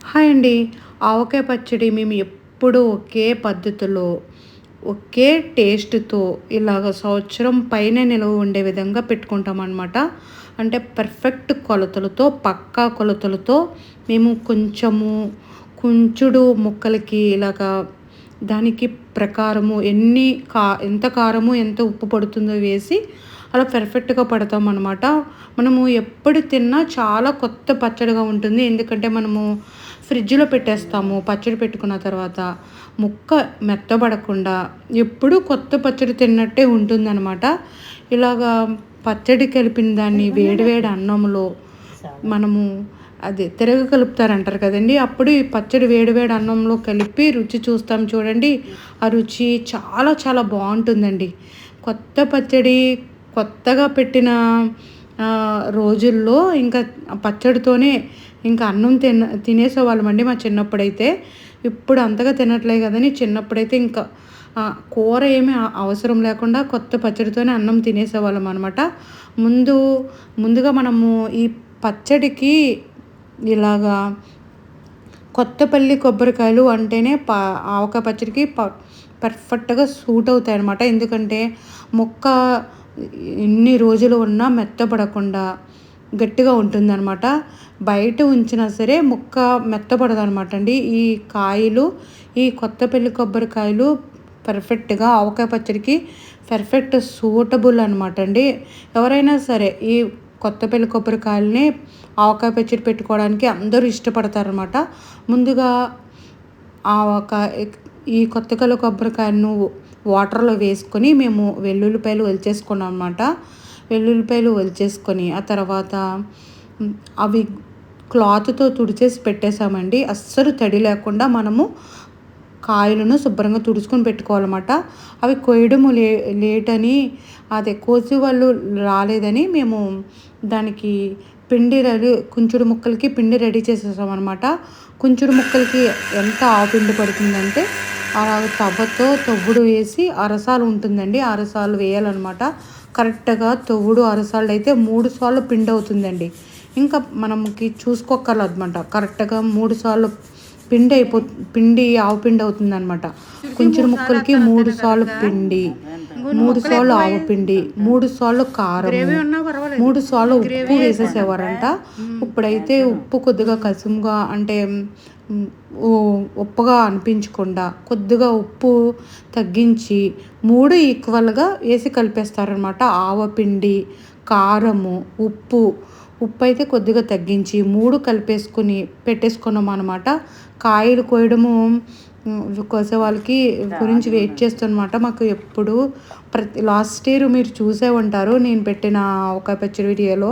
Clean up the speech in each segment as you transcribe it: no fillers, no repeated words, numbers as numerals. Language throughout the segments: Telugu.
హాయ్ అండి. ఆవకాయ పచ్చడి మేము ఎప్పుడూ ఒకే పద్ధతిలో, ఒకే టేస్ట్‌తో ఇలాగ సంవత్సరం పైనే నిలువ ఉండే విధంగా పెట్టుకుంటామనమాట. అంటే పర్ఫెక్ట్ కొలతలతో, పక్కా కొలతలతో మేము కుంచుడు ముక్కలకి ఇలాగా దానికి ప్రకారము ఎంత కారము, ఎంత ఉప్పు పడుతుందో వేసి అలా పర్ఫెక్ట్‌గా పడతామనమాట. మనము ఎప్పుడు తిన్నా చాలా కొత్త పచ్చడిగా ఉంటుంది. ఎందుకంటే మనము ఫ్రిడ్జ్‌లో పెట్టేస్తాము. పచ్చడి పెట్టుకున్న తర్వాత ముక్క మెత్తబడకుండా ఎప్పుడూ కొత్త పచ్చడి తిన్నట్టే ఉంటుందనమాట. ఇలాగా పచ్చడి కలిపిన దాన్ని వేడి వేడి అన్నంలో మనము తిరగ కలుపుతారంటారు కదండీ! అప్పుడు ఈ పచ్చడి వేడి వేడి అన్నంలో కలిపి రుచి చూస్తాం చూడండి. ఆ రుచి చాలా చాలా బావుంటుందండి. కొత్త పచ్చడి కొత్తగా పెట్టిన రోజుల్లో ఇంకా పచ్చడితోనే ఇంకా అన్నం తినేసేవాళ్ళమండి మా చిన్నప్పుడైతే. ఇప్పుడు అంతగా తినట్లే కదని చిన్నప్పుడైతే ఇంకా కూర ఏమి అవసరం లేకుండా కొత్త పచ్చడితోనే అన్నం తినేసేవాళ్ళం అనమాట. ముందు ముందుగా మనము ఈ పచ్చడికి ఇలాగా కొత్తపల్లి కొబ్బరికాయలు అంటేనే ఆవకాయ పచ్చడికి పర్ఫెక్ట్‌గా సూట్ అవుతాయన్నమాట. ఎందుకంటే ముక్క ఎన్ని రోజులు ఉన్నా మెత్తపడకుండా గట్టిగా ఉంటుందన్నమాట. బయట ఉంచినా సరే ముక్క మెత్తపడదనమాట అండి. ఈ కొత్తపల్లి కొబ్బరికాయలు పర్ఫెక్ట్‌గా ఆవకాయ పచ్చడికి పర్ఫెక్ట్ సూటబుల్ అనమాట అండి. ఎవరైనా సరే ఈ కొత్తపల్లి కొబ్బరికాయలని ఆవకాయ పచ్చడి పెట్టుకోవడానికి అందరూ ఇష్టపడతారనమాట. ముందుగా ఈ కొత్తపల్లి కొబ్బరికాయలను వాటర్‌లో వేసుకొని మేము వెల్లుల్లిపాయలు ఒలిచేసుకున్నాం అనమాట. వెల్లుల్లిపాయలు ఒలిచేసుకొని ఆ తర్వాత అవి క్లాత్‌తో తుడిచేసి పెట్టేసామండి. అస్సలు తడి లేకుండా మనము కాయలను శుభ్రంగా తుడుచుకొని పెట్టుకోవాలన్నమాట. అవి కొయ్యడము లేట్ అని కోసేవాళ్ళు రాలేదని మేము దానికి కుంచుడు ముక్కలకి పిండి రెడీ చేసేసామన్నమాట. కుంచుడు ముక్కలకి ఎంత ఆవపిండి పడుతుందంటే తవ్వుడు వేసి అరసాలు ఉంటుందండి. అరసాలు వేయాలన్నమాట. కరెక్ట్‌గా తవ్వుడు అరసాలు అయితే 3 సార్లు పిండి అవుతుందండి. ఇంకా మనకి చూసుకోక్కర్లేదన్నమాట. కరెక్ట్‌గా 3 సార్లు ఆవపిండి అవుతుందన్నమాట. కుంచుడు ముక్కలకి 3 సార్లు పిండి, 3 సార్లు ఆవపిండి, 3 సార్లు కారము, 3 సార్లు ఉప్పు వేసేసేవారంట. ఇప్పుడైతే ఉప్పు కొద్దిగా కసుముగా అంటే ఉప్పుగా అనిపించకుండా కొద్దిగా ఉప్పు తగ్గించి 3 ఈక్వల్‌గా వేసి కలిపేస్తారనమాట. ఆవపిండి, కారము, ఉప్పు అయితే కొద్దిగా తగ్గించి 3 కలిపేసుకొని పెట్టేసుకున్నామనమాట. కాయలు కోయడము కోసే వాళ్ళకి గురించి వెయిట్ చేస్తానమాట. మాకు ఎప్పుడు లాస్ట్ ఇయర్ మీరు చూసే ఉంటారు. నేను పెట్టిన ఆవకాయ పచ్చడి వీడియోలో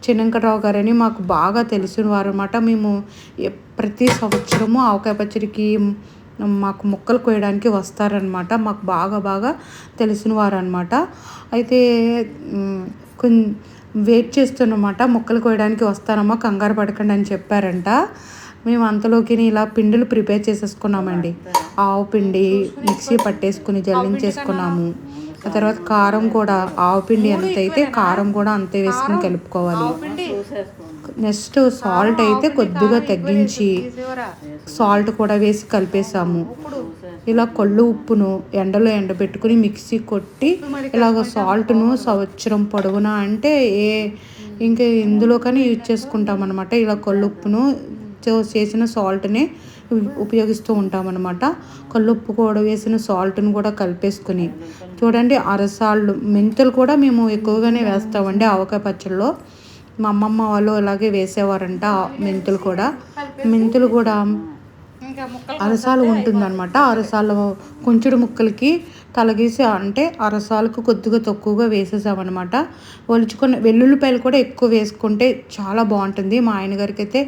చిన్నంకరావు గారని మాకు బాగా తెలిసిన వారనమాట. మేము ప్రతి సంవత్సరము ఆవకాయ పచ్చడికి మాకు ముక్కలు కోయడానికి వస్తారనమాట. మాకు బాగా తెలిసిన వారనమాట. అయితే వెయిట్ చేస్తున్నమాట. ముక్కలు కోయడానికి వస్తానమ్మా కంగారు పడకండి అని చెప్పారంట. మేము అంతలోకి ఇలా పిండిలు ప్రిపేర్ చేసేసుకున్నామండి. ఆవు పిండి మిక్సీ పట్టేసుకుని జల్లించేసుకున్నాము. ఆ తర్వాత కారం కూడా ఆవపిండి ఎంత అయితే కారం కూడా అంతే వేసుకుని కలుపుకోవాలి. నెక్స్ట్ సాల్ట్ అయితే కొద్దిగా తగ్గించి సాల్ట్ కూడా వేసి కలిపేసాము. ఇలా కళ్ళు ఉప్పును ఎండలో ఎండబెట్టుకుని మిక్సీ కొట్టి ఇలాగ సాల్ట్ను సంవత్సరం పొడవునా అంటే ఇంకా ఇందులో కానీ యూజ్ చేసుకుంటాం అనమాట. ఇలా కళ్ళు ఉప్పును చేసిన సాల్ట్ని ఉపయోగిస్తూ ఉంటామన్నమాట. కల్లుప్పు కూడా వేసిన సాల్ట్ను కూడా కలిపేసుకుని చూడండి అరసాళ్ళు మెంతులు కూడా మేము ఎక్కువగానే వేస్తామండి ఆవకాయ పచ్చడిలో. మా అమ్మమ్మ వాళ్ళు ఇలాగే వేసేవారంట. మెంతులు కూడా అరసాలు ఉంటుందన్నమాట. అరసాలు కుంచుడు ముక్కలకి తలగీసి అంటే అరసాలకు కొద్దిగా తక్కువగా వేసేసామన్నమాట. ఒలుచుకొని వెల్లుల్లిపాయలు కూడా ఎక్కువ వేసుకుంటే చాలా బాగుంటుంది. మా ఆయన గారికి అయితే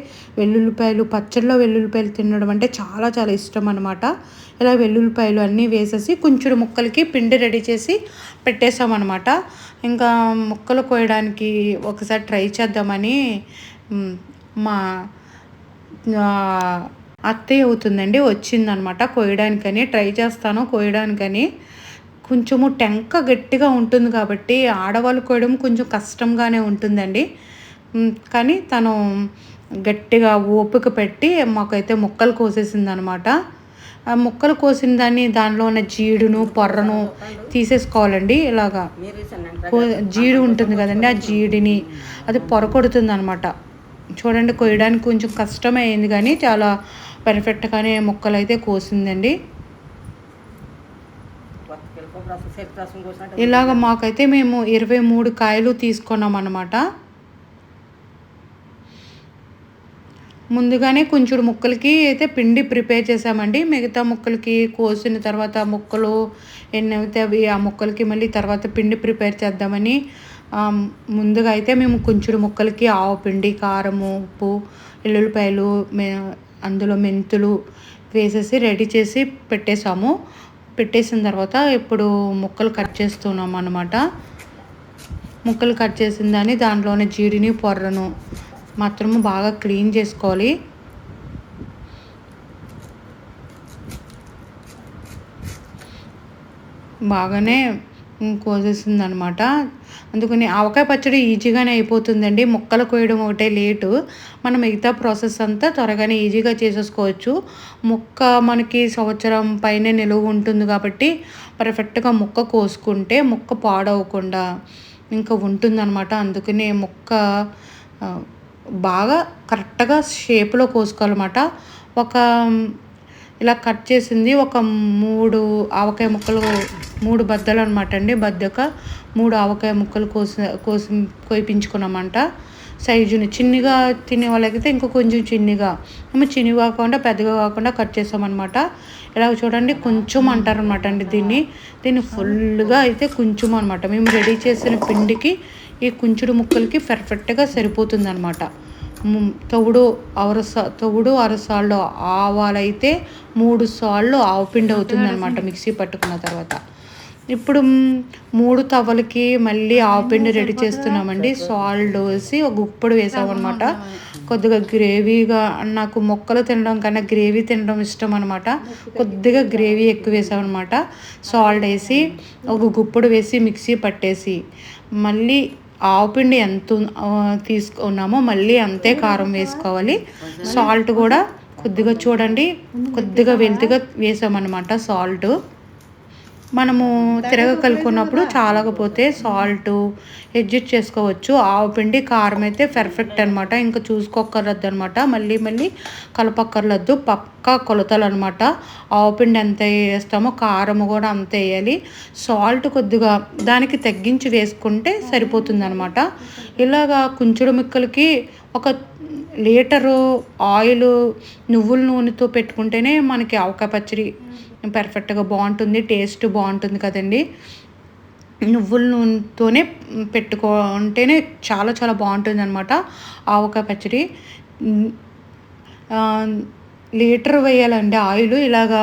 పచ్చడిలో వెల్లుల్లిపాయలు తినడం అంటే చాలా చాలా ఇష్టం అనమాట. ఇలా వెల్లుల్లిపాయలు అన్నీ వేసేసి కుంచుడు ముక్కలకి పిండి రెడీ చేసి పెట్టేసామన్నమాట. ఇంకా ముక్కలు కోయడానికి ఒకసారి ట్రై చేద్దామని మా అత్తయ్య అవుతుందండి వచ్చిందనమాట కోయడానికని. ట్రై చేస్తాను కోయడానికని. కొంచెము టెంక గట్టిగా ఉంటుంది కాబట్టి ఆడవాళ్ళు కోయడం కొంచెం కష్టంగానే ఉంటుందండి. కానీ తను గట్టిగా ఓపిక పెట్టి మాకైతే ముక్కలు కోసేసింది అనమాట. ఆ ముక్కలు కోసిన దాన్ని దానిలో ఉన్న జీడును పొర్రను తీసేసుకోవాలండి. ఇలాగా జీడి ఉంటుంది కదండి, ఆ జీడిని అది పొర కొడుతుంది అనమాట. చూడండి, కొయ్యడానికి కొంచెం కష్టమే అయింది కానీ చాలా పర్ఫెక్ట్గానే ముక్కలు అయితే కోసిందండి. ఇలాగ మాకైతే మేము 23 కాయలు తీసుకున్నాం అన్నమాట. ముందుగానే కొంచెం ముక్కలకి అయితే పిండి ప్రిపేర్ చేసామండి. మిగతా ముక్కలకి కోసిన తర్వాత ముక్కలు ఎన్నైతే అవి ఆ ముక్కలకి మళ్ళీ తర్వాత పిండి ప్రిపేర్ చేద్దామని ముందుగా అయితే మేము కొంచెం ముక్కలకి ఆవు పిండి, కారము, ఉప్పు, ఎల్లుల్లిపాయలు, అందులో మెంతులు వేసేసి రెడీ చేసి పెట్టేసిన తర్వాత ఇప్పుడు ముక్కలు కట్ చేస్తున్నాం అన్నమాట. ముక్కలు కట్ చేసిన దాన్ని దాంట్లోనే జీడిని పొర్రను మాత్రము బాగా క్లీన్ చేసుకోవాలి. బాగానే కోసేసింది అనమాట. అందుకని ఆవకాయ పచ్చడి ఈజీగానే అయిపోతుందండి. ముక్కలు కోయడం ఒకటే లేటు, మనం మిగతా ప్రాసెస్ అంతా త్వరగానే ఈజీగా చేసేసుకోవచ్చు. ముక్క మనకి సంవత్సరం పైనే నిలువ ఉంటుంది కాబట్టి పర్ఫెక్ట్గా ముక్క కోసుకుంటే ముక్క పాడవకుండా ఇంకా ఉంటుందన్నమాట. అందుకనే ముక్క బాగా కరెక్ట్గా షేప్లో కోసుకోవాలన్నమాట. ఇలా కట్ చేసింది ఒక 3 ఆవకాయ ముక్కలు, 3 బద్దలు అనమాట అండి. బద్దక 3 ఆవకాయ ముక్కలు కోయించుకున్నామంట. సైజుని చిన్నగా తినే వాళ్ళకైతే ఇంకా కొంచెం చిన్నగా, చిన్నవి కాకుండా పెద్దగా కాకుండా కట్ చేసామన్నమాట. ఇలా చూడండి, కొంచెం అంటారనమాట అండి దీన్ని ఫుల్గా అయితే కొంచెం అనమాట. మేము రెడీ చేసిన పిండికి ఈ కుంచుడు ముక్కలకి పర్ఫెక్ట్గా సరిపోతుంది అనమాట. తవుడు అరసాళ్ళు ఆవాలైతే 3 సార్లు ఆవుపిండి అవుతుంది అనమాట మిక్సీ పట్టుకున్న తర్వాత. ఇప్పుడు 3 తవ్వలకి మళ్ళీ ఆవుపిండి రెడీ చేస్తున్నామండి. సాల్ట్ వేసి ఒక గుప్పుడు వేసామన్నమాట. కొద్దిగా గ్రేవీగా, నాకు మొక్కలు తినడం కన్నా గ్రేవీ తినడం ఇష్టం అనమాట. కొద్దిగా గ్రేవీ ఎక్కువ వేసామన్నమాట. సాల్ట్ వేసి ఒక గుప్పుడు వేసి మిక్సీ పట్టేసి మళ్ళీ ఆవుపిండి ఎంత తీసుకున్నామో మళ్ళీ అంతే కారం వేసుకోవాలి. సాల్ట్ కూడా కొద్దిగా చూడండి, కొద్దిగా వెల్తిగా వేసామన్నమాట. సాల్ట్ మనము కలుపుకున్నప్పుడు చాలకపోతే సాల్ట్ అడ్జస్ట్ చేసుకోవచ్చు. ఆవుపిండి కారం అయితే పర్ఫెక్ట్ అనమాట. ఇంకా చూసుకోక్కర్లేదు అనమాట. మళ్ళీ కలపక్కర్లేదు, పక్కా కొలతలు అనమాట. ఆవుపిండి ఎంత వేస్తామో కారం కూడా అంతే వేయాలి. సాల్ట్ కొద్దిగా దానికి తగ్గించి వేసుకుంటే సరిపోతుంది అనమాట. ఇలాగా కుంచుడు ముక్కలకి 1 లీటరు ఆయిల్ నువ్వుల నూనెతో పెట్టుకుంటేనే మనకి ఆవకాయ పచ్చడి పర్ఫెక్ట్గా బాగుంటుంది, టేస్ట్ బాగుంటుంది కదండి. నువ్వుల నూనెతోనే పెట్టుకుంటేనే చాలా చాలా బాగుంటుంది అనమాట ఆవకాయ పచ్చడి. లీటర్ వేయాలండి ఆయిల్. ఇలాగా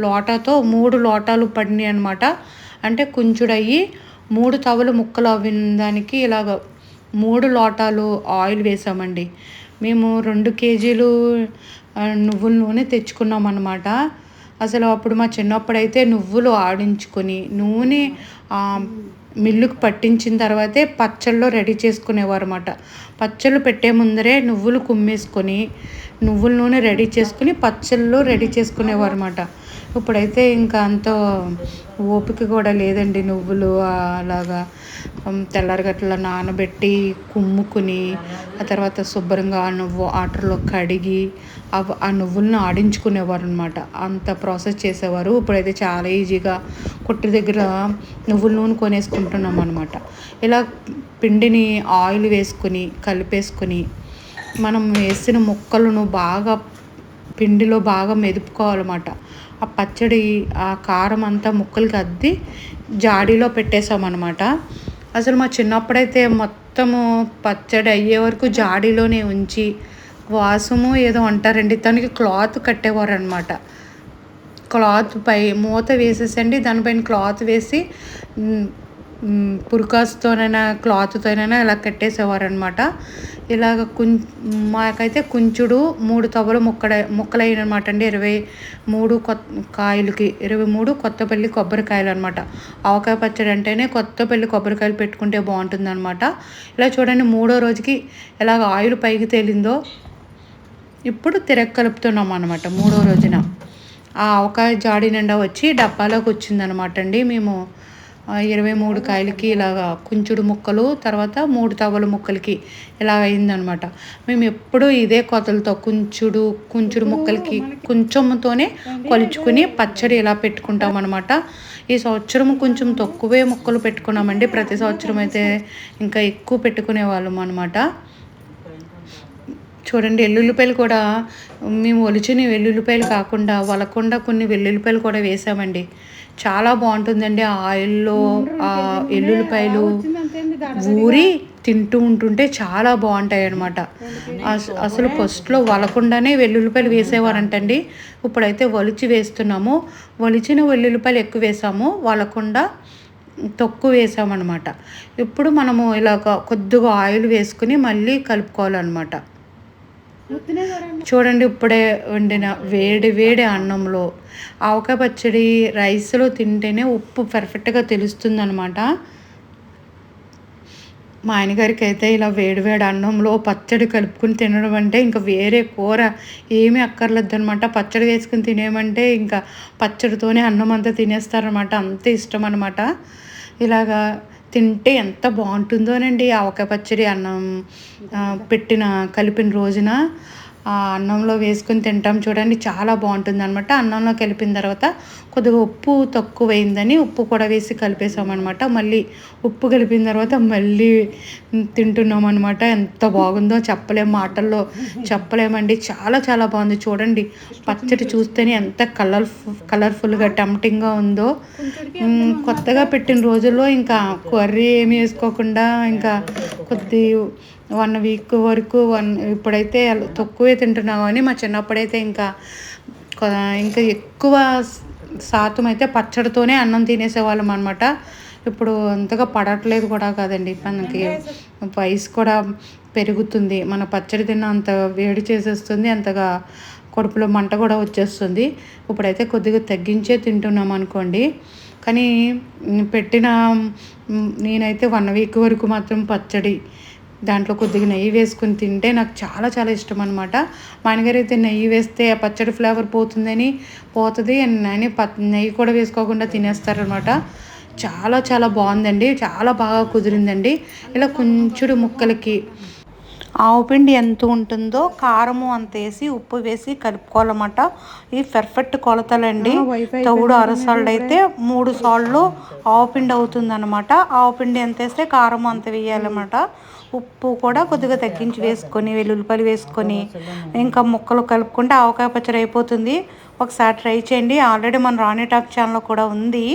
లోటాతో 3 లోటాలు పడినాయి అనమాట. అంటే కొంచెడయ్యి 3 తవలు ముక్కలు అవ్విన దానికి ఇలాగ 3 లోటాలు ఆయిల్ వేసామండి. మేము 2 కేజీలు నువ్వుల నూనె తెచ్చుకున్నాం అన్నమాట. అసలు అప్పుడు మా చిన్నప్పుడైతే నువ్వులు ఆడించుకొని నూనె మిల్లుకు పట్టించిన తర్వాతే పచ్చళ్ళు రెడీ చేసుకునేవారు అన్నమాట. పచ్చళ్ళు పెట్టే ముందరే నువ్వులు కుమ్మేసుకొని నువ్వుల నూనె రెడీ చేసుకుని పచ్చళ్ళు రెడీ చేసుకునేవారు అన్నమాట. ఇప్పుడైతే ఇంకా అంత ఓపిక కూడా లేదండి. నువ్వులు అలాగా తెల్లారగట్ల నానబెట్టి కుమ్ముకుని ఆ తర్వాత శుభ్రంగా వాటర్లో కడిగి ఆ నువ్వులను ఆడించుకునేవారు అనమాట. అంత ప్రాసెస్ చేసేవారు. ఇప్పుడైతే చాలా ఈజీగా కొట్టు దగ్గర నువ్వుల నూనె కొనేసుకుంటున్నాం అనమాట. ఇలా పిండిని ఆయిల్ వేసుకొని కలిపేసుకొని మనం వేసిన ముక్కలను బాగా పిండిలో బాగా మెదుపుకోవాలన్నమాట. ఆ పచ్చడి ఆ కారం అంతా ముక్కలకి అద్ది జాడీలో పెట్టేసామన్నమాట. అసలు మా చిన్నప్పుడైతే మొత్తము పచ్చడి అయ్యే వరకు జాడీలోనే ఉంచి వాసము ఏదో అంటారండి, దానికి క్లాత్ కట్టేవారు అనమాట. క్లాత్ పై మూత వేసేసండి, దానిపైన క్లాత్ వేసి పురికాస్తోనైనా క్లాత్తోనైనా ఇలా కట్టేసేవారు అనమాట. ఇలాగ మాకైతే కుంచుడు 3 తవ్వలు ముక్కలైనమాట అండి. 23 కాయలకి 23 కొత్తపల్లి కొబ్బరికాయలు అనమాట. ఆవకాయ పచ్చడి అంటేనే కొత్తపల్లి కొబ్బరికాయలు పెట్టుకుంటే బాగుంటుంది అనమాట. ఇలా చూడండి, 3వ రోజుకి ఎలాగ ఆయిల్ పైకి తేలిందో ఇప్పుడు కలుపుతున్నాం అనమాట. 3వ రోజున ఆ ఆవకాయ జాడి నిండా వచ్చి డబ్బాలోకి వచ్చిందనమాట అండి. మేము 23 కాయలకి ఇలాగా కుంచుడు ముక్కలు, తర్వాత 3 తవ్వల ముక్కలకి ఇలా అయిందనమాట. మేము ఎప్పుడూ ఇదే కొలతలతో కుంచుడు ముక్కలకి కొంచెంతోనే కొలుచుకుని పచ్చడి ఇలా పెట్టుకుంటాం అనమాట. ఈ సంవత్సరం కొంచెం తక్కువే ముక్కలు పెట్టుకున్నామండి. ప్రతి సంవత్సరం అయితే ఇంకా ఎక్కువ పెట్టుకునే వాళ్ళం అనమాట. చూడండి, వెల్లుల్లిపాయలు కూడా మేము ఒలిచిన వెల్లుల్లిపాయలు కాకుండా వలకుండా కొన్ని వెల్లుల్లిపాయలు కూడా వేసామండి. చాలా బాగుంటుందండి. ఆ ఆయిల్లో ఆ వెల్లుల్లిపాయలు ఊరి తింటూ ఉంటుంటే చాలా బాగుంటాయి అన్నమాట. అసలు ఫస్ట్లో వలకుండానే వెల్లుల్లిపాయలు వేసేవారంటండి. ఇప్పుడైతే ఒలిచి వేస్తున్నాము. ఒలిచిన వెల్లుల్లిపాయలు ఎక్కువ వేసాము, వలకుండా తక్కువ వేసామన్నమాట. ఇప్పుడు మనము ఇలాగ కొద్దిగా ఆయిల్ వేసుకుని మళ్ళీ కలుపుకోవాలన్నమాట. చూడండి, ఇప్పుడే వండిన వేడి వేడి అన్నంలో ఆవకాయ పచ్చడి రైస్లో తింటేనే ఉప్పు పర్ఫెక్ట్గా తెలుస్తుంది అనమాట. మా ఆయనగారికి అయితే ఇలా వేడివేడి అన్నంలో పచ్చడి కలుపుకుని తినడం అంటే ఇంకా వేరే కూర ఏమీ అక్కర్లేదు అనమాట. పచ్చడి వేసుకుని తినేమంటే ఇంకా పచ్చడితోనే అన్నం అంతా తినేస్తారనమాట. అంత ఇష్టం అనమాట. ఇలాగా తింటే ఎంత బాగుంటుందోనండి ఆవకాయ పచ్చడి. అన్నం కలిపిన రోజున ఆ అన్నంలో వేసుకొని తింటాం చూడండి, చాలా బాగుంటుంది అనమాట. అన్నంలో కలిపిన తర్వాత కొద్దిగా ఉప్పు తక్కువైందని ఉప్పు కూడా వేసి కలిపేసామన్నమాట. మళ్ళీ ఉప్పు కలిపిన తర్వాత మళ్ళీ తింటున్నాం అనమాట. ఎంత బాగుందో మాటల్లో చెప్పలేమండి. చాలా చాలా బాగుంది. చూడండి, పచ్చడి చూస్తేనే ఎంత కలర్ఫుల్గా టెంప్టింగ్గా ఉందో. కొత్తగా పెట్టిన రోజుల్లో ఇంకా కర్రీ ఏమి వేసుకోకుండా ఇంకా 1 వీక్ వరకు ఇప్పుడైతే తక్కువే తింటున్నాం. కానీ మా చిన్నప్పుడైతే ఇంకా ఎక్కువ శాతం అయితే పచ్చడితోనే అన్నం తినేసేవాళ్ళం అనమాట. ఇప్పుడు అంతగా పడట్లేదు కూడా కాదండి. మనకి వయసు కూడా పెరుగుతుంది. మన పచ్చడి తిన్న అంత వేడి చేసేస్తుంది, అంతగా కడుపులో మంట కూడా వచ్చేస్తుంది. ఇప్పుడైతే కొద్దిగా తగ్గించే తింటున్నాం అనుకోండి. కానీ నేనైతే 1 వీక్ వరకు మాత్రం పచ్చడి దాంట్లో కొద్దిగా నెయ్యి వేసుకుని తింటే నాకు చాలా చాలా ఇష్టం అనమాట. మా ఆయనగారు అయితే నెయ్యి వేస్తే ఆ పచ్చడి ఫ్లేవర్ పోతుంది అని నెయ్యి కూడా వేసుకోకుండా తినేస్తారనమాట. చాలా చాలా బాగుందండి. చాలా బాగా కుదిరిందండి. ఇలా కొంచెడు ముక్కలకి ఆవుపిండి ఎంత ఉంటుందో కారము అంత వేసి ఉప్పు వేసి కలుపుకోవాలన్నమాట. ఈ పర్ఫెక్ట్ కొలతలండి. తవుడు 6 సార్లు అయితే 3 సార్లు ఆవుపిండి అవుతుందన్నమాట. ఆవుపిండి ఎంత వేస్తే కారం అంత వేయాలన్నమాట. ఉప్పు కూడా కొద్దిగా తగ్గించి వేసుకొని వెల్లుల్లిపాయలు వేసుకొని ఇంకా ముక్కలు కలుపుకుంటే ఆవకాయ పచ్చడి అయిపోతుంది. ఒకసారి ట్రై చేయండి. ఆల్రెడీ మన రాణి టాక్ ఛానల్ కూడా ఉంది.